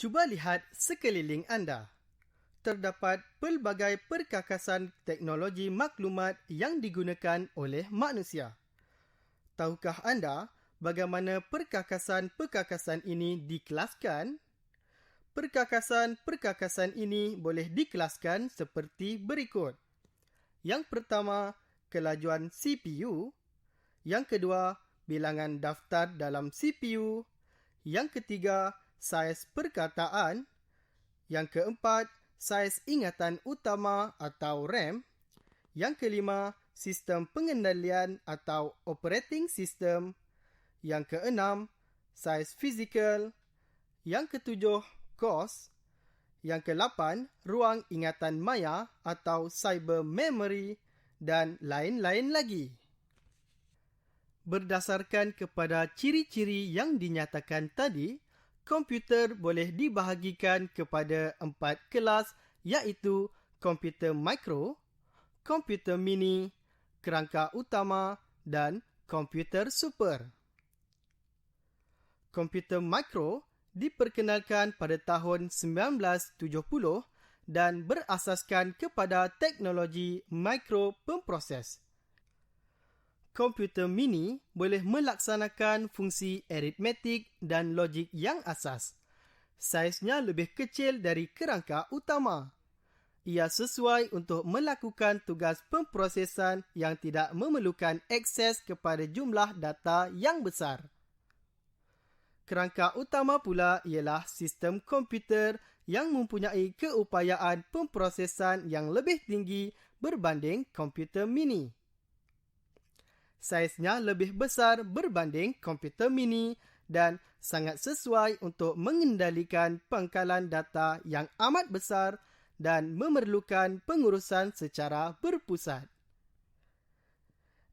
Cuba lihat sekeliling anda. Terdapat pelbagai perkakasan teknologi maklumat yang digunakan oleh manusia. Tahukah anda bagaimana perkakasan-perkakasan ini dikelaskan? Perkakasan-perkakasan ini boleh dikelaskan seperti berikut. Yang pertama, kelajuan CPU. Yang kedua, bilangan daftar dalam CPU. Yang ketiga, saiz perkataan. Yang keempat, saiz ingatan utama atau RAM. Yang kelima, sistem pengendalian atau operating system. Yang keenam, saiz fizikal. Yang ketujuh, kos. Yang ke-8, ruang ingatan maya atau cyber memory dan lain-lain lagi. Berdasarkan kepada ciri-ciri yang dinyatakan tadi, komputer boleh dibahagikan kepada 4 kelas iaitu komputer mikro, komputer mini, kerangka utama dan komputer super. Komputer mikro diperkenalkan pada tahun 1970 dan berasaskan kepada teknologi mikropemproses. Komputer mini boleh melaksanakan fungsi aritmetik dan logik yang asas. Saiznya lebih kecil dari kerangka utama. Ia sesuai untuk melakukan tugas pemprosesan yang tidak memerlukan akses kepada jumlah data yang besar. Kerangka utama pula ialah sistem komputer yang mempunyai keupayaan pemprosesan yang lebih tinggi berbanding komputer mini. Saiznya lebih besar berbanding komputer mini dan sangat sesuai untuk mengendalikan pangkalan data yang amat besar dan memerlukan pengurusan secara berpusat.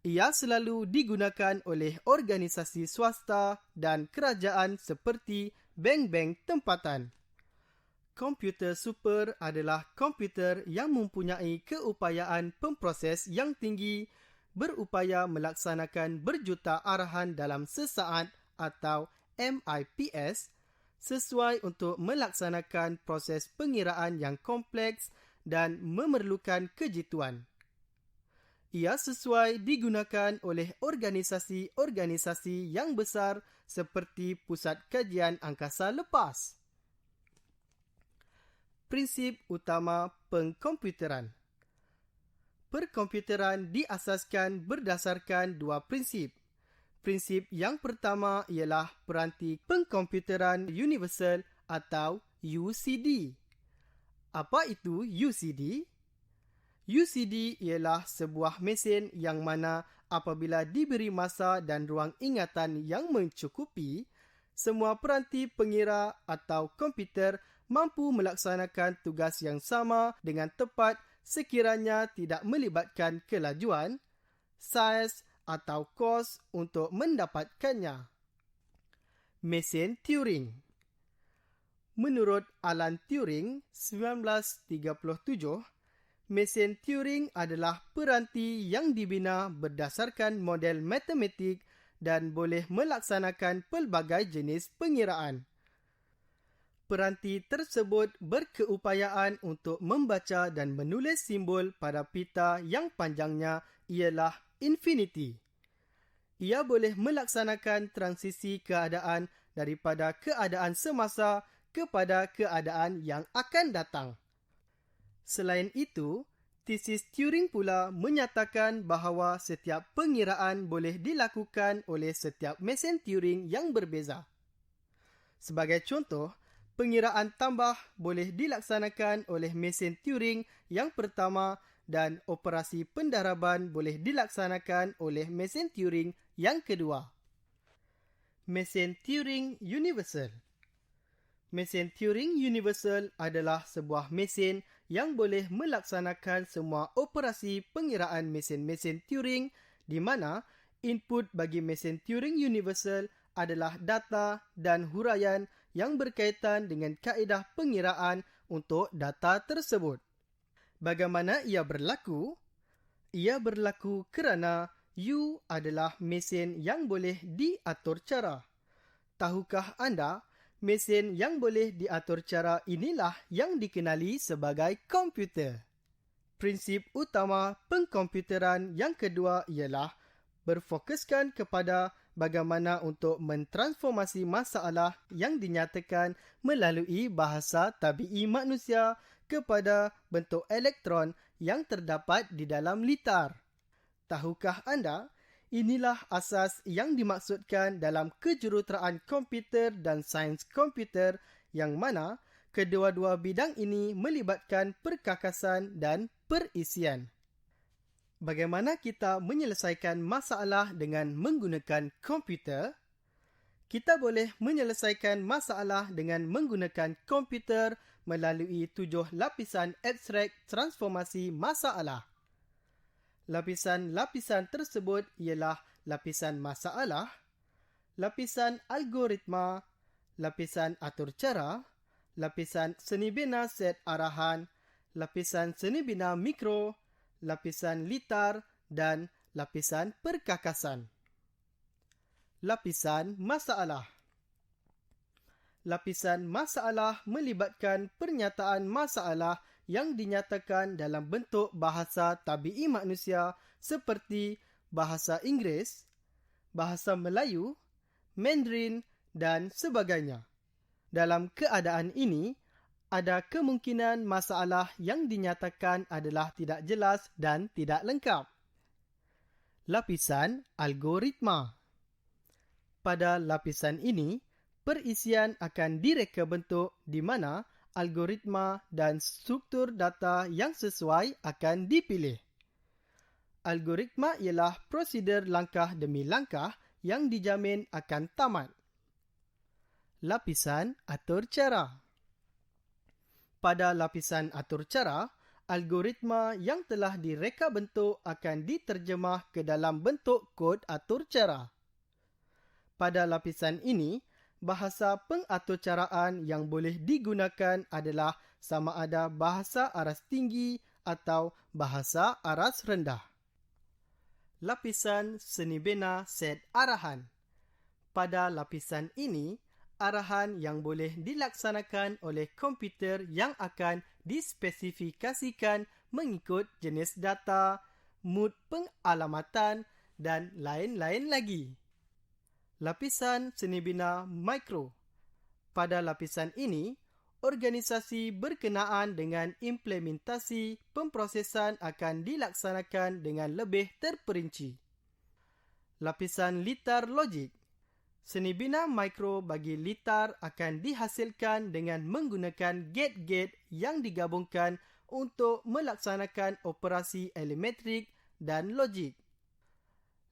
Ia selalu digunakan oleh organisasi swasta dan kerajaan seperti bank-bank tempatan. Komputer super adalah komputer yang mempunyai keupayaan pemproses yang tinggi, berupaya melaksanakan berjuta arahan dalam sesaat atau MIPS, sesuai untuk melaksanakan proses pengiraan yang kompleks dan memerlukan kejituan. Ia sesuai digunakan oleh organisasi-organisasi yang besar seperti Pusat Kajian Angkasa Lepas. Prinsip utama pengkomputeran. Perkomputeran diasaskan berdasarkan dua prinsip. Prinsip yang pertama ialah peranti pengkomputeran universal atau UCD. Apa itu UCD? UCD ialah sebuah mesin yang mana apabila diberi masa dan ruang ingatan yang mencukupi, semua peranti pengira atau komputer mampu melaksanakan tugas yang sama dengan tepat sekiranya tidak melibatkan kelajuan, saiz atau kos untuk mendapatkannya. Mesin Turing. Menurut Alan Turing 1937, mesin Turing adalah peranti yang dibina berdasarkan model matematik dan boleh melaksanakan pelbagai jenis pengiraan. Peranti tersebut berkeupayaan untuk membaca dan menulis simbol pada pita yang panjangnya ialah infinity. Ia boleh melaksanakan transisi keadaan daripada keadaan semasa kepada keadaan yang akan datang. Selain itu, tesis Turing pula menyatakan bahawa setiap pengiraan boleh dilakukan oleh setiap mesin Turing yang berbeza. Sebagai contoh, pengiraan tambah boleh dilaksanakan oleh mesin Turing yang pertama dan operasi pendaraban boleh dilaksanakan oleh mesin Turing yang kedua. Mesin Turing Universal. Mesin Turing Universal adalah sebuah mesin yang boleh melaksanakan semua operasi pengiraan mesin-mesin Turing di mana input bagi mesin Turing Universal adalah data dan huraian yang berkaitan dengan kaedah pengiraan untuk data tersebut. Bagaimana ia berlaku? Ia berlaku kerana U adalah mesin yang boleh diatur cara. Tahukah anda, Mesin yang boleh diatur cara inilah yang dikenali sebagai komputer. Prinsip utama pengkomputeran yang kedua ialah berfokuskan kepada bagaimana untuk mentransformasi masalah yang dinyatakan melalui bahasa tabii manusia kepada bentuk elektron yang terdapat di dalam litar. Tahukah anda? Inilah asas yang dimaksudkan dalam kejuruteraan komputer dan sains komputer yang mana kedua-dua bidang ini melibatkan perkakasan dan perisian. Bagaimana kita menyelesaikan masalah dengan menggunakan komputer? Kita boleh menyelesaikan masalah dengan menggunakan komputer melalui 7 lapisan abstrak transformasi masalah. Lapisan-lapisan tersebut ialah lapisan masalah, lapisan algoritma, lapisan atur cara, lapisan seni bina set arahan, lapisan seni bina mikro, lapisan litar dan lapisan perkakasan. Lapisan masalah. Lapisan masalah melibatkan pernyataan masalah yang dinyatakan dalam bentuk bahasa tabii manusia seperti bahasa Inggeris, bahasa Melayu, Mandarin dan sebagainya. Dalam keadaan ini, ada kemungkinan masalah yang dinyatakan adalah tidak jelas dan tidak lengkap. Lapisan algoritma. Pada lapisan ini, perisian akan direka bentuk di mana algoritma dan struktur data yang sesuai akan dipilih. Algoritma ialah prosedur langkah demi langkah yang dijamin akan tamat. Lapisan atur cara. Pada lapisan atur cara, algoritma yang telah direka bentuk akan diterjemah ke dalam bentuk kod atur cara. Pada lapisan ini, bahasa pengaturcaraan yang boleh digunakan adalah sama ada bahasa aras tinggi atau bahasa aras rendah. Lapisan seni bina set arahan. Pada lapisan ini, arahan yang boleh dilaksanakan oleh komputer yang akan dispesifikasikan mengikut jenis data, mood pengalamatan dan lain-lain lagi. Lapisan seni bina mikro. Pada lapisan ini, organisasi berkenaan dengan implementasi pemprosesan akan dilaksanakan dengan lebih terperinci. Lapisan litar logik. Seni bina mikro bagi litar akan dihasilkan dengan menggunakan gate-gate yang digabungkan untuk melaksanakan operasi elektrik dan logik.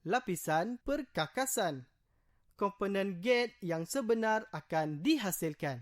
Lapisan perkakasan. Komponen gate yang sebenar akan dihasilkan.